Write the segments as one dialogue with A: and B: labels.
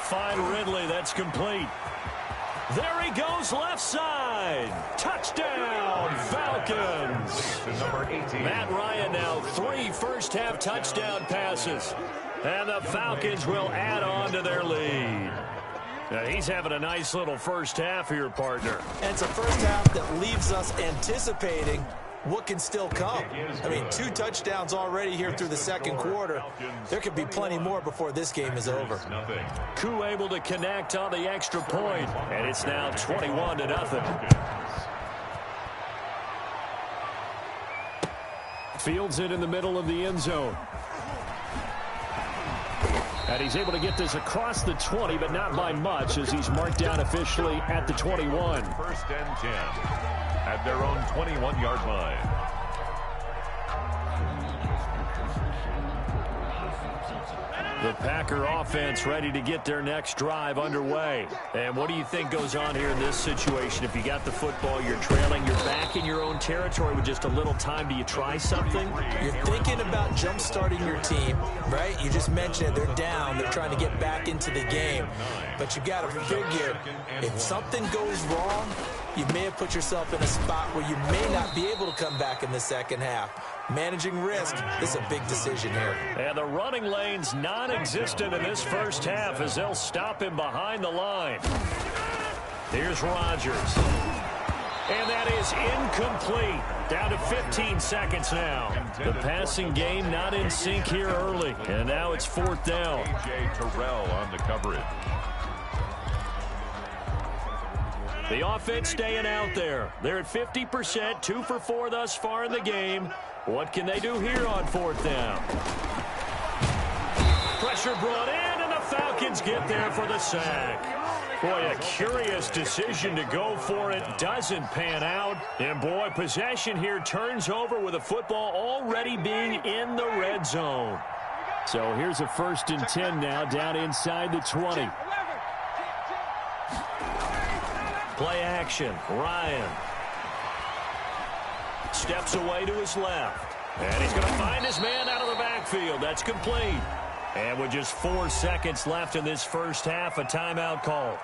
A: find Ridley. That's complete. There he goes, left side. Touchdown, Falcons. Matt Ryan now 3 first-half touchdown passes. And the Falcons will add on to their lead. Now, he's having a nice little first half here, partner.
B: And it's a first half that leaves us anticipating what can still come. I mean, 2 touchdowns already here through the second quarter. There could be plenty more before this game is over.
A: Koo able to connect on the extra point, and it's now 21-0. Fields it in the middle of the end zone. And he's able to get this across the 20, but not by much, as he's marked down officially at the 21.
C: First and 10 at their own 21-yard line.
A: The Packer offense ready to get their next drive underway. And what do you think goes on here in this situation? If you got the football, you're trailing, you're back in your own territory with just a little time. Do you try something?
B: You're thinking about jump-starting your team, right? You just mentioned it. They're down. They're trying to get back into the game. But you got to figure, if something goes wrong, you may have put yourself in a spot where you may not be able to come back in the second half. Managing risk is a big decision here.
A: And the running lane's non-existent in this first half as they'll stop him behind the line. Here's Rodgers. And that is incomplete. Down to 15 seconds now. The passing game not in sync here early. And now it's 4th down.
C: A.J. Terrell on the coverage.
A: The offense staying out there. They're at 50%, 2 for 4 thus far in the game. What can they do here on 4th down? Pressure brought in, and the Falcons get there for the sack. Boy, a curious decision to go for it. Doesn't pan out. And, boy, possession here turns over with the football already being in the red zone. So here's a 1st and 10 now, down inside the 20. Play action. Ryan steps away to his left. And he's going to find his man out of the backfield. That's complete. And with just 4 seconds left in this first half, a timeout call.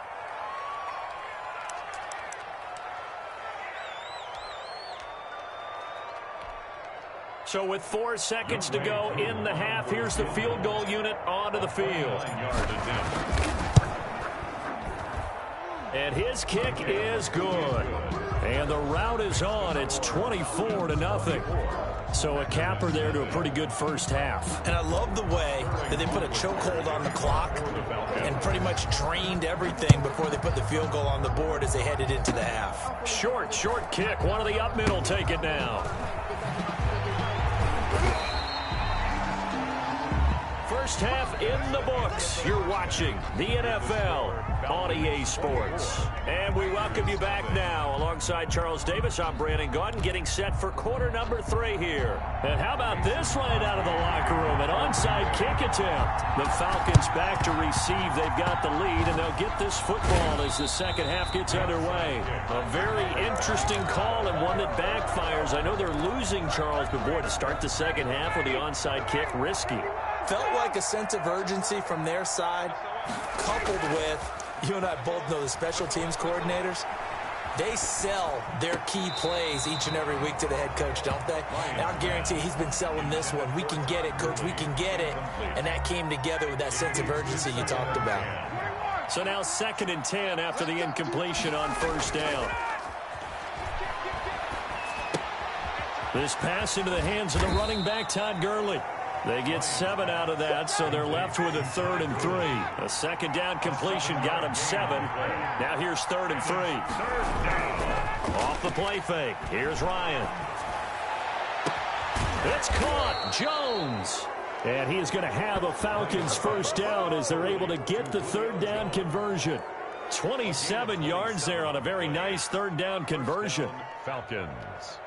A: So with 4 seconds to go in the half, here's the field goal unit onto the field. And his kick is good. And the route is on. It's 24-0. So a capper there to a pretty good first half.
B: And I love the way that they put a chokehold on the clock and pretty much drained everything before they put the field goal on the board as they headed into the half.
A: Short kick. One of the up middle take it now. First half in the books. You're watching the NFL on EA Sports. And we welcome you back now. Alongside Charles Davis, I'm Brandon Gaudin, getting set for quarter number 3 here. And how about this right out of the locker room? An onside kick attempt. The Falcons back to receive. They've got the lead, and they'll get this football as the second half gets underway. A very interesting call and one that backfires. I know they're losing, Charles, but boy, to start the second half with the onside kick, risky.
B: Felt like a sense of urgency from their side, coupled with, you and I both know the special teams coordinators, they sell their key plays each and every week to the head coach, don't they? And I guarantee he's been selling this one. We can get it, coach, we can get it. And that came together with that sense of urgency you talked about.
A: So now 2nd and 10 after the incompletion on 1st down. This pass into the hands of the running back, Todd Gurley. They get 7 out of that, so they're left with a 3rd and 3. A 2nd down completion got him 7. Now here's 3rd and 3. Off the play fake. Here's Ryan. It's caught. Jones. And he is going to have a Falcons first down as they're able to get the 3rd down conversion. 27 yards there on a very nice 3rd down conversion.
C: Falcons.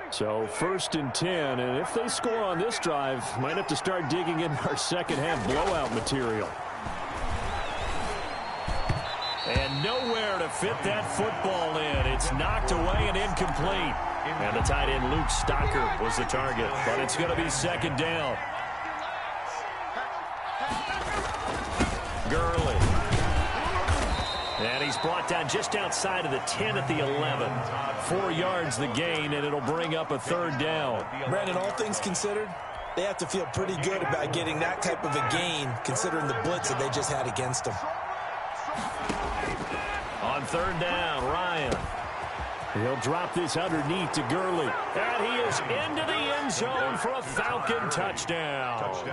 A: So 1st and 10, and if they score on this drive, might have to start digging in our second half blowout material. And nowhere to to fit that football in. It's knocked away and incomplete. And the tight end, Luke Stocker, was the target. But it's going to be second down. Gurley. And he's brought down just outside of the 10 at the 11. 4 yards the gain, and it'll bring up a third down.
B: Brandon, all things considered, they have to feel pretty good about getting that type of a gain, considering the blitz that they just had against them.
A: On third down, Ryan. He'll drop this underneath to Gurley. And he is into the end zone for a Falcon touchdown.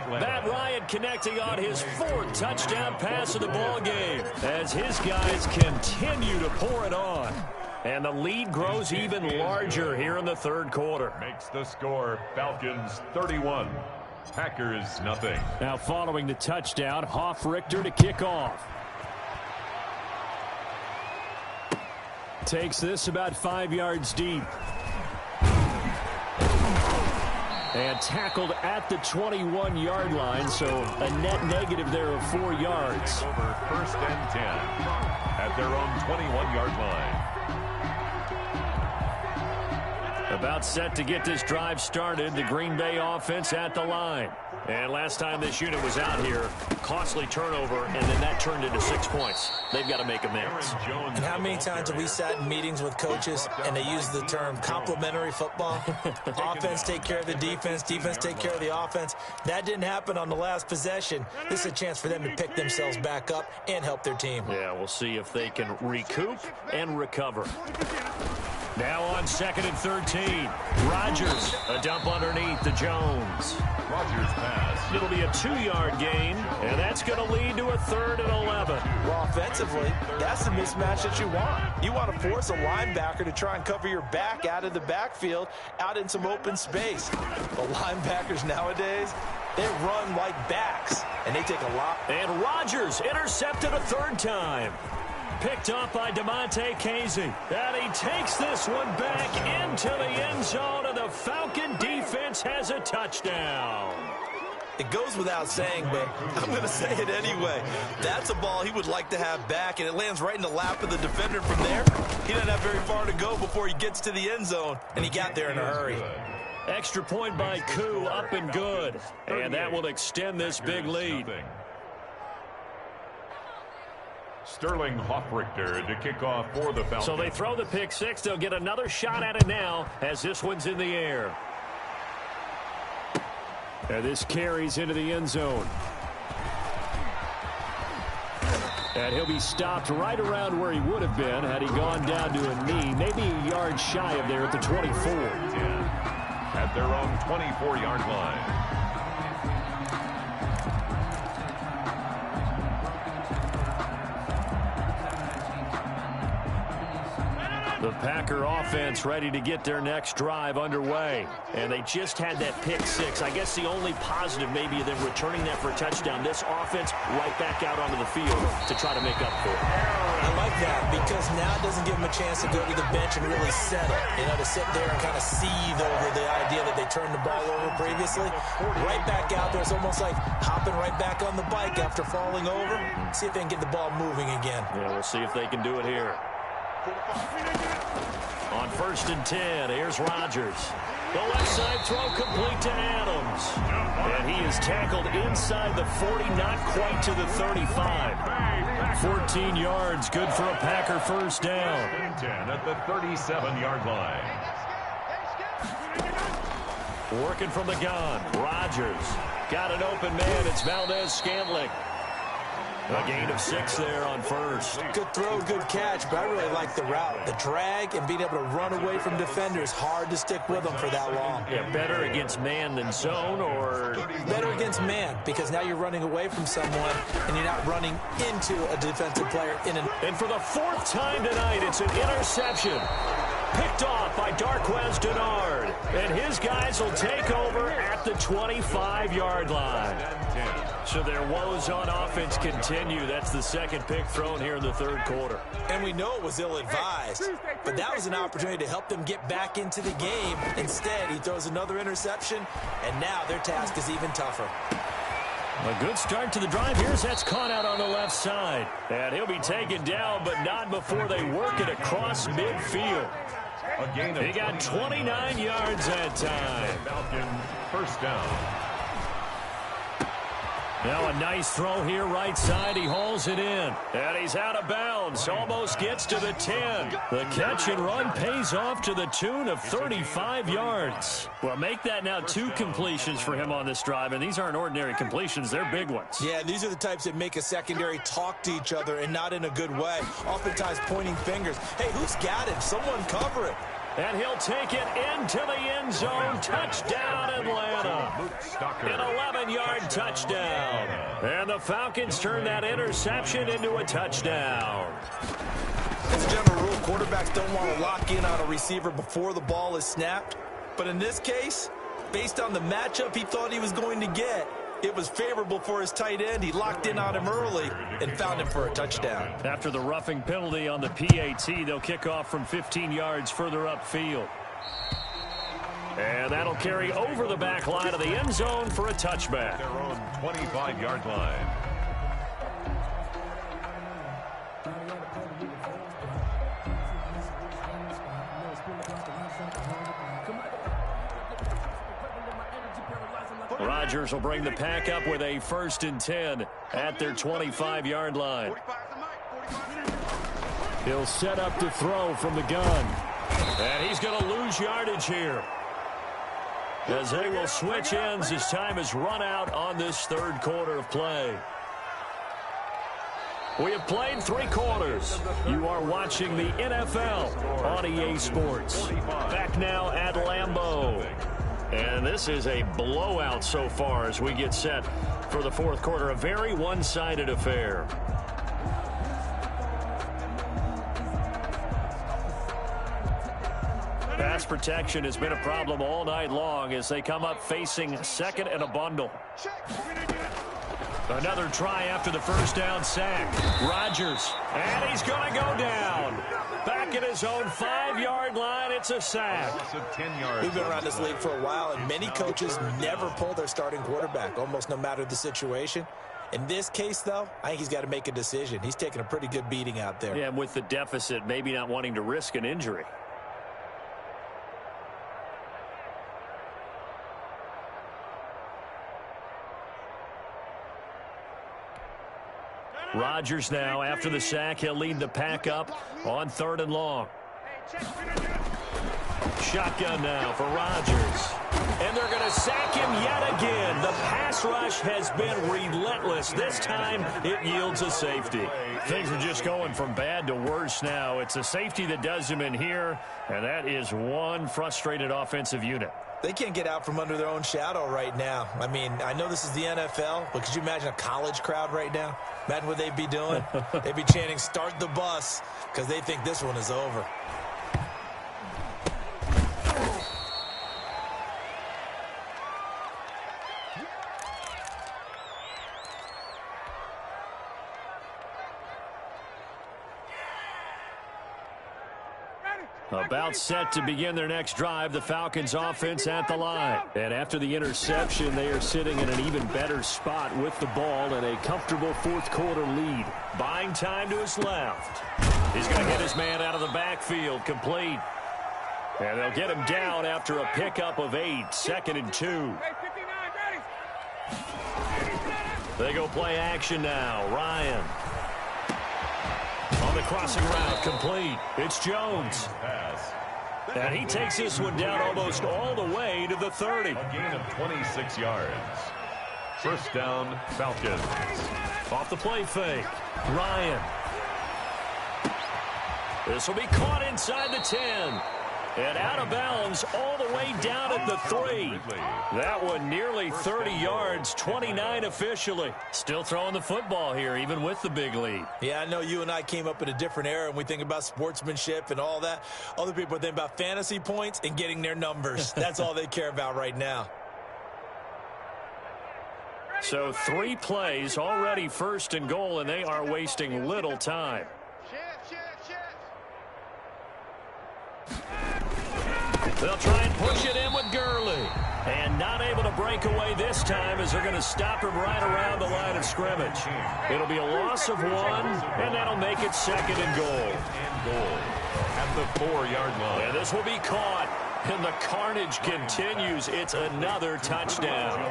A: Matt Ryan connecting on his 4th touchdown pass of the ball game as his guys continue to pour it on. And the lead grows even larger here in the third quarter.
C: Makes the score Falcons 31, Packers nothing.
A: Now following the touchdown, Hoff-Richter to kick off. Takes this about 5 yards deep. And tackled at the 21-yard line, so a net negative there of 4 yards.
C: Over 1st and 10 at their own 21-yard line.
A: About set to get this drive started, the Green Bay offense at the line. And last time this unit was out here, costly turnover, and then that turned into 6 points. They've got to make amends.
B: And how many times have we sat in meetings with coaches and they use the term complementary football? Offense take care of the defense, defense take care of the offense. That didn't happen on the last possession. This is a chance for them to pick themselves back up and help their team.
A: Yeah, we'll see if they can recoup and recover. Now on 2nd and 13. Rodgers, a dump underneath to Jones.
C: Rodgers pass.
A: It'll be a 2-yard gain, and that's going to lead to a 3rd and 11.
B: Well, offensively, that's the mismatch that you want. You want to force a linebacker to try and cover your back out of the backfield, out in some open space. The linebackers nowadays, they run like backs, and they take a lot.
A: And Rodgers intercepted a 3rd time. Picked off by DeMonte Casey. And he takes this one back into the end zone, and the Falcon defense has a touchdown.
B: It goes without saying, but I'm going to say it anyway. That's a ball he would like to have back, and it lands right in the lap of the defender from there. He doesn't have very far to go before he gets to the end zone, and he got there in a hurry.
A: Extra point by Koo, up and good. And that will extend this big lead.
C: Sterling Hoff-Richter to kick off for the Falcons.
A: So they throw the pick six. They'll get another shot at it now as this one's in the air. And this carries into the end zone. And he'll be stopped right around where he would have been had he gone down to a knee, maybe a yard shy of there at the 24.
C: At their own 24-yard line.
A: The Packer offense ready to get their next drive underway. And they just had that pick six. I guess the only positive maybe of them returning that for a touchdown. This offense right back out onto the field to try to make up for it.
B: I like that because now it doesn't give them a chance to go to the bench and really settle. You know, to sit there and kind of seethe over the idea that they turned the ball over previously. Right back out there. It's almost like hopping right back on the bike after falling over. See if they can get the ball moving again.
A: Yeah, we'll see if they can do it here. On 1st and 10, here's Rodgers. The left side throw complete to Adams. And he is tackled inside the 40, not quite to the 35. 14 yards, good for a Packer first down.
C: 10 at the 37-yard line.
A: Working from the gun, Rodgers. Got an open man, it's Valdez-Scantling. A gain of 6 there on first.
B: Good throw, good catch, but I really like the route. The drag and being able to run away from defenders. Hard to stick with them for that long.
A: Yeah, better against man than zone, or?
B: Better against man, because now you're running away from someone and you're not running into a defensive player.
A: And for the 4th time tonight, it's an interception. Picked off by Darquez Denard. And his guys will take over at the 25-yard line. So their woes on offense continue. That's the second pick thrown here in the third quarter.
B: And we know it was ill-advised, but that was an opportunity to help them get back into the game. Instead, he throws another interception, and now their task is even tougher.
A: A good start to the drive. That's caught out on the left side. And he'll be taken down, but not before they work it across midfield. He got 29 yards that time.
C: Falcons first down.
A: Now a nice throw here right side. He hauls it in. And he's out of bounds. Almost gets to the 10. The catch and run pays off to the tune of 35 yards. Well, make that now 2 completions for him on this drive. And these aren't ordinary completions. They're big ones. Yeah, these are the types that make a secondary talk to each other and not in a good way. Oftentimes pointing fingers. Hey, who's got him? Someone cover it. And he'll take it into the end zone. Touchdown, Atlanta. An 11-yard touchdown. And the Falcons turn that interception into a touchdown. As a general rule, quarterbacks don't want to lock in on a receiver before the ball is snapped. But in this case, based on the matchup he thought he was going to get, it was favorable for his tight end. He locked in on him early and found him for a touchdown. After the roughing penalty on the PAT, they'll kick off from 15 yards further upfield. And that'll carry over the back line of the end zone for a touchback.
C: Their own 25-yard line.
A: Rodgers will bring the pack up with a 1st and 10 at their 25-yard line. He'll set up to throw from the gun. And he's going to lose yardage here, as they will switch ends as time is run out on this 3rd quarter of play. We have played 3 quarters. You are watching the NFL on EA Sports. Back now at Lambeau. And this is a blowout so far as we get set for the 4th quarter. A very one-sided affair. Pass protection has been a problem all night long as they come up facing 2nd and a bundle. Another try after the 1st down sack. Rodgers, and he's going to go down. Back at his own 5-yard line, it's a sack. We've been around this league for a while, and many coaches never pull their starting quarterback, almost no matter the situation. In this case, though, I think he's got to make a decision. He's taking a pretty good beating out there. Yeah, and with the deficit, maybe not wanting to risk an injury. Rodgers now, after the sack, he'll lead the pack up on 3rd and long. Shotgun now for Rodgers. And they're going to sack him yet again. The pass rush has been relentless. This time, it yields a safety. Things are just going from bad to worse now. It's a safety that does him in here, and that is one frustrated offensive unit. They can't get out from under their own shadow right now. I mean, I know this is the NFL, but could you imagine a college crowd right now? Imagine what they'd be doing. They'd be chanting, "Start the bus," because they think this one is over. About set to begin their next drive, the Falcons offense at the line. And after the interception, they are sitting in an even better spot with the ball and a comfortable 4th quarter lead. Buying time to his left. He's going to get his man out of the backfield, complete. And they'll get him down after a pickup of 8, 2nd and 2. They go play action now. Ryan. On the crossing route, complete. It's Jones. And he takes this one down almost all the way to the 30.
C: A gain of 26 yards. 1st down, Falcons.
A: Off the play fake. Ryan. This will be caught inside the 10. And out of bounds all the way down at the 3. That one nearly 30 yards, 29 officially. Still throwing the football here, even with the big lead. Yeah, I know you and I came up in a different era, and we think about sportsmanship and all that. Other people think about fantasy points and getting their numbers. That's all they care about right now. So 3 plays, already 1st and goal, and they are wasting little time. They'll try and push it in with Gurley. And not able able to break away this time as they're going to stop him right around the line of scrimmage. It'll be a loss of 1, and that'll make it 2nd and goal.
C: At the 4-yard line.
A: And this will be caught. And the carnage continues. It's another touchdown.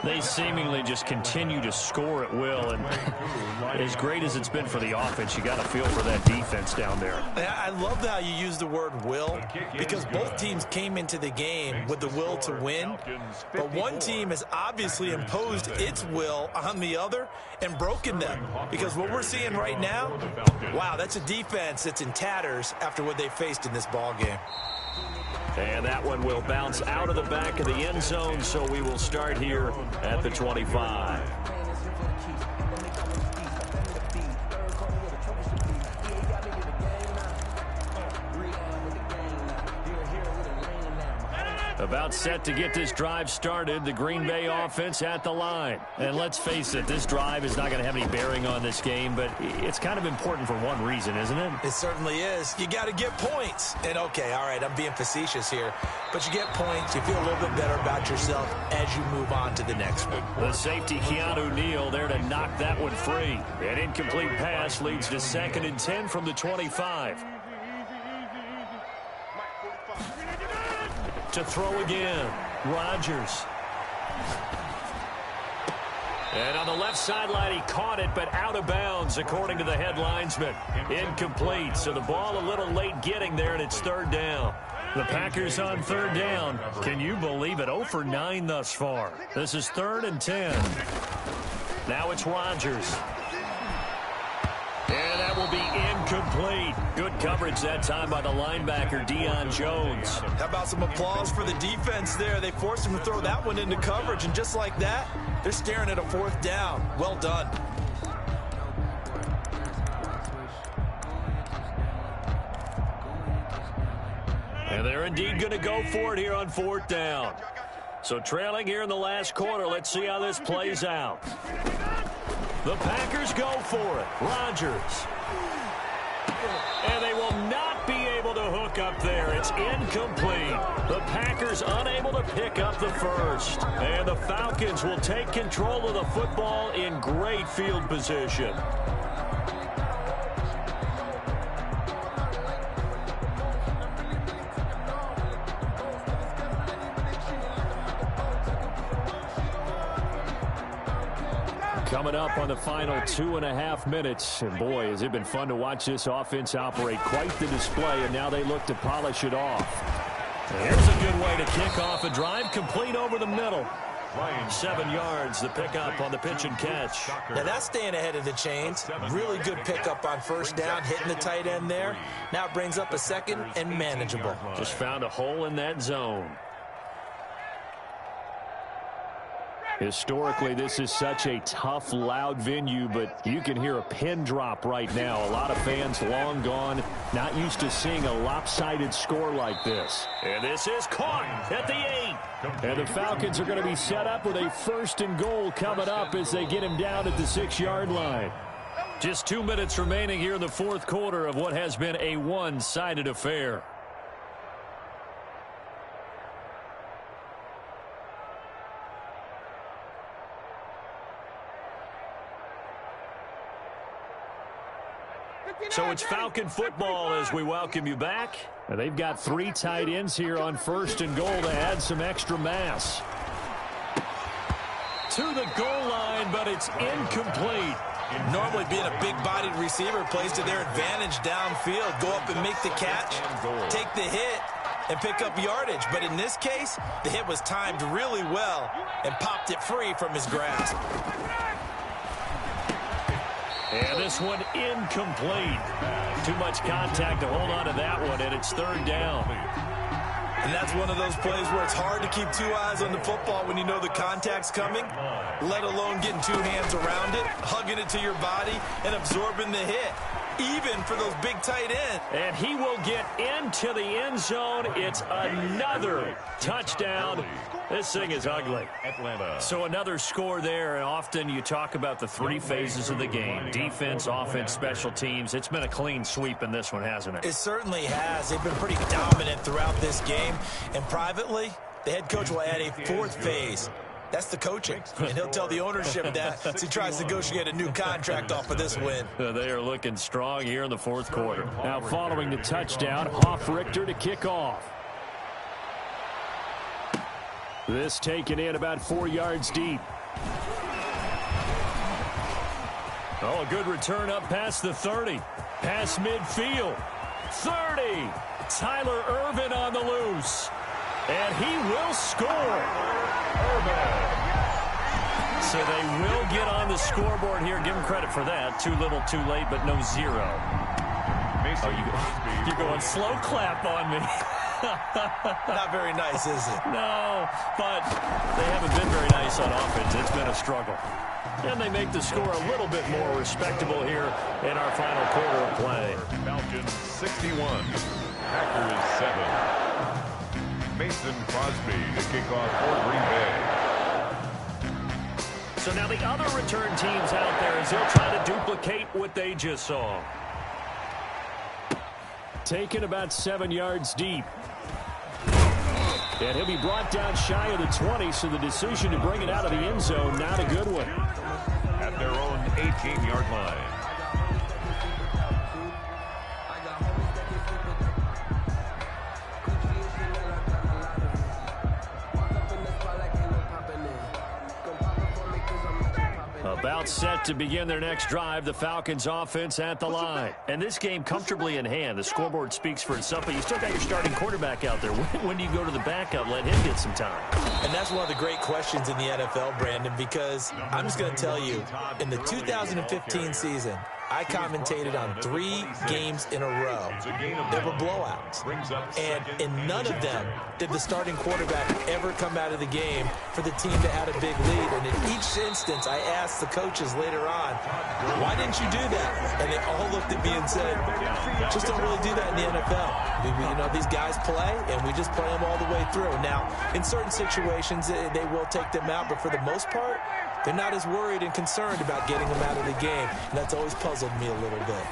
A: They seemingly just continue to score at will. And as great as it's been for the offense, you got to feel for that defense down there.
B: I love how you use the word will, because both teams came into the game with the will to win. But one team has obviously imposed its will on the other and broken them. Because what we're seeing right now, wow, that's a defense that's in tatters after what they faced in this ball game.
A: And that one will bounce out of the back of the end zone, so we will start here at the 25. About set to get this drive started, the Green Bay offense at the line. And let's face it, this drive is not going to have any bearing on this game, but it's kind of important for one reason, isn't it?
B: It certainly is. You got to get points. And okay, all right, I'm being facetious here, but you get points, you feel a little bit better about yourself as you move on to the next one.
A: The safety, Keanu Neal, there to knock that one free. An incomplete pass leads to 2nd and 10 from the 25. To throw again, Rodgers. And on the left sideline, he caught it, but out of bounds, according to the head linesman. Incomplete, so the ball a little late getting there, and it's 3rd down. The Packers on 3rd down. Can you believe it? 0 for 9 thus far. This is 3rd and 10. Now it's Rodgers. And that will be incomplete. Good coverage that time by the linebacker, Deion Jones.
B: How about some applause for the defense there? They forced him to throw that one into coverage, and just like that, they're staring at a 4th down. Well done.
A: And they're indeed going to go for it here on 4th down. So trailing here in the last quarter, let's see how this plays out. The Packers go for it. Rodgers. And they will not be able to hook up there. It's incomplete. The Packers unable to pick up the first. And the Falcons will take control of the football in great field position. Coming up on the final 2.5 minutes. And boy, has it been fun to watch this offense operate. Quite the display, and now they look to polish it off. And here's a good way to kick off a drive, complete over the middle. 7 yards, the pickup on the pitch and catch.
B: Now that's staying ahead of the chains. Really good pickup on 1st down, hitting the tight end there. Now it brings up a 2nd and manageable.
A: Just found a hole in that zone. Historically, this is such a tough, loud venue, but you can hear a pin drop right now. A lot of fans long gone, not used to seeing a lopsided score like this. And this is caught at the 8. And the Falcons are going to be set up with a 1st and goal coming up as they get him down at the 6-yard line. Just 2 minutes remaining here in the 4th quarter of what has been a one-sided affair. So it's Falcon football as we welcome you back. And they've got 3 tight ends here on 1st and goal to add some extra mass. To the goal line, but it's incomplete.
B: Normally being a big-bodied receiver plays to their advantage downfield. Go up and make the catch, take the hit, and pick up yardage. But in this case, the hit was timed really well and popped it free from his grasp.
A: And this one incomplete. Too much contact to hold on to that one, and it's 3rd down.
B: And that's one of those plays where it's hard to keep 2 eyes on the football when you know the contact's coming, let alone getting 2 hands around it, hugging it to your body, and absorbing the hit, even for those big tight ends.
A: And he will get into the end zone. It's another touchdown. This thing is ugly.
C: Atlanta.
A: So another score there, and often you talk about the 3 phases of the game. Defense, offense, special teams. It's been a clean sweep in this one, hasn't it?
B: It certainly has. They've been pretty dominant throughout this game. And privately, the head coach will add a fourth phase. That's the coaching, and he'll tell the ownership that as he tries to negotiate a new contract off of this win.
A: They are looking strong here in the fourth quarter. Now following the touchdown, Hoff-Richter to kick off. This taken in about 4 yards deep. Oh, a good return up past the 30. Past midfield. 30. Tyler Ervin on the loose. And he will score. So they will get on the scoreboard here. Give him credit for that. Too little, too late, but no zero. Oh, you're going slow clap on me.
B: Not very nice, is it?
A: No, but they haven't been very nice on offense. It's been a struggle. And they make the score a little bit more respectable here in our final quarter of play.
C: Falcons 61, Packers 7. Mason Crosby to kick off for Green Bay.
A: So now the other return teams out there as they'll try to duplicate what they just saw. Taken about 7 yards deep. And he'll be brought down shy of the 20, so the decision to bring it out of the end zone, not a good one.
C: At their own 18-yard line.
A: About set to begin their next drive, the Falcons offense at the line. And this game comfortably in hand. The scoreboard speaks for itself, but you still got your starting quarterback out there. When do you go to the backup? Let him get some time.
B: And that's one of the great questions in the NFL, Brandon, because I'm just going to tell you, in the 2015 season, I commentated on 3 games in a row. They were blowouts. And in none of them did the starting quarterback ever come out of the game for the team to add a big lead. And in each instance, I asked the coaches later on, why didn't you do that? And they all looked at me and said, just don't really do that in the NFL. You know, these guys play, and we just play them all the way through. Now, in certain situations, they will take them out, but for the most part, they're not as worried and concerned about getting them out of the game. And that's always puzzled me a little bit.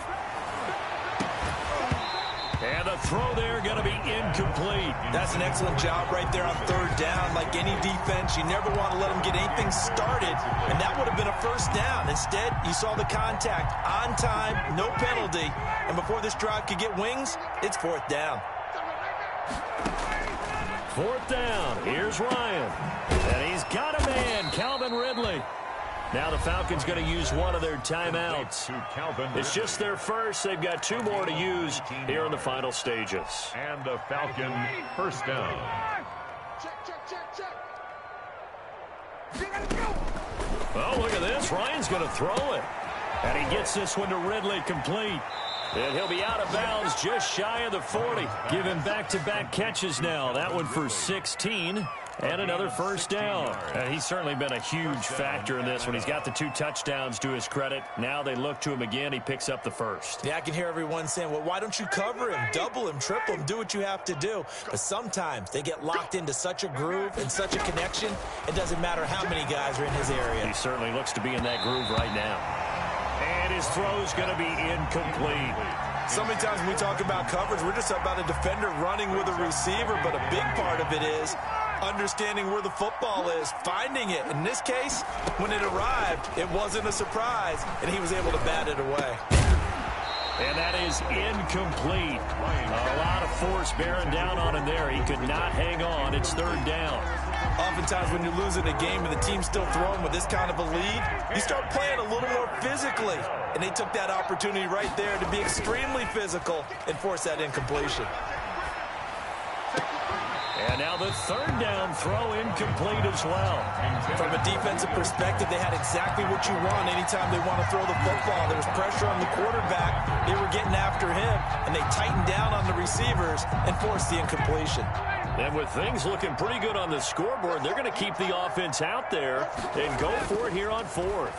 A: And the throw there going to be incomplete.
B: That's an excellent job right there on third down. Like any defense, you never want to let them get anything started. And that would have been a first down. Instead, you saw the contact on time, no penalty. And before this drive could get wings, it's fourth down.
A: Fourth down. Here's Ryan. And he's got a man, Calvin Ridley. Now the Falcons going to use one of their timeouts. It's just their first. They've got 2 more to use here in the final stages.
C: And a Falcon first down.
A: Oh, look at this. Ryan's going to throw it. And he gets this one to Ridley complete. And he'll be out of bounds just shy of the 40. Giving back-to-back catches now. That one for 16. And another first down. And he's certainly been a huge factor in this one. He's got the 2 touchdowns to his credit. Now they look to him again. He picks up the first.
B: Yeah, I can hear everyone saying, well, why don't you cover him, double him, triple him, do what you have to do. But sometimes they get locked into such a groove and such a connection, it doesn't matter how many guys are in his area.
A: He certainly looks to be in that groove right now. And his throw's going to be incomplete.
B: So many times when we talk about coverage, we're just about a defender running with a receiver, but a big part of it is understanding where the football is, finding it. In this case, when it arrived, it wasn't a surprise, and he was able to bat it away.
A: And that is incomplete. A lot of force bearing down on him there. He could not hang on. It's third down.
B: Oftentimes when you're losing a game and the team's still throwing with this kind of a lead, you start playing a little more physically. And they took that opportunity right there to be extremely physical and force that incompletion.
A: And now the third down throw incomplete as well.
B: From a defensive perspective, they had exactly what you want anytime they want to throw the football. There was pressure on the quarterback. They were getting after him, and they tightened down on the receivers and forced the incompletion.
A: And with things looking pretty good on the scoreboard, they're going to keep the offense out there and go for it here on fourth.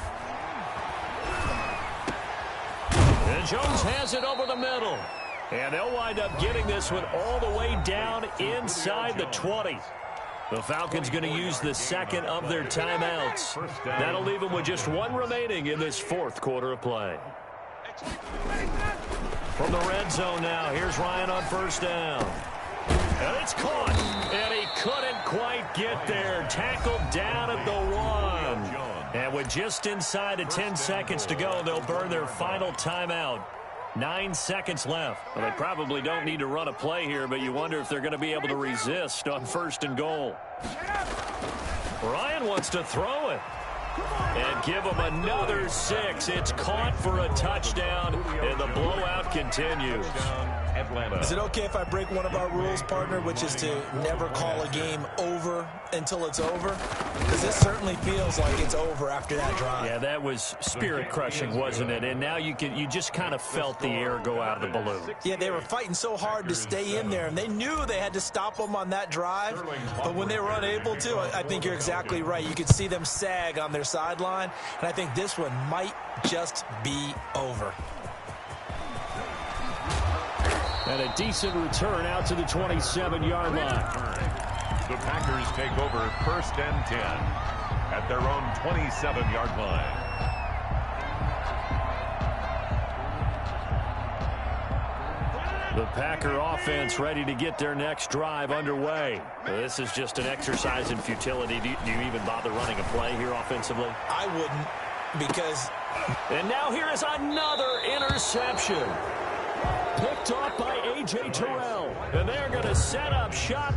A: And Jones has it over the middle. And they'll wind up getting this one all the way down inside the 20. The Falcons going to use the second of their timeouts. That'll leave them with just 1 remaining in this fourth quarter of play. From the red zone now, here's Ryan on first down. And it's caught. And he couldn't quite get there. Tackled down at the 1. And with just inside of 10 seconds to go, they'll burn their final timeout. 9 seconds left. Well, they probably don't need to run a play here, but you wonder if they're going to be able to resist on 1st and goal. Ryan wants to throw it. And give him another 6. It's caught for a touchdown, and the blowout continues.
C: Atlanta.
B: Is it okay if I break one of our rules, partner, which is to never call a game over until it's over? Because this certainly feels like it's over after that drive.
A: Yeah, that was spirit-crushing, wasn't it? And now you just kind of felt the air go out of the balloon.
B: Yeah, they were fighting so hard to stay in there, and they knew they had to stop them on that drive. But when they were unable to, I think you're exactly right. You could see them sag on their sideline, and I think this one might just be over.
A: And a decent return out to the 27-yard line.
C: The Packers take over 1st and 10 at their own 27-yard line.
A: The Packer offense ready to get their next drive underway. This is just an exercise in futility. Do you even bother running a play here offensively?
B: I wouldn't, because...
A: And now here is another interception. Picked off by A.J. Terrell. And they're going to set up shop.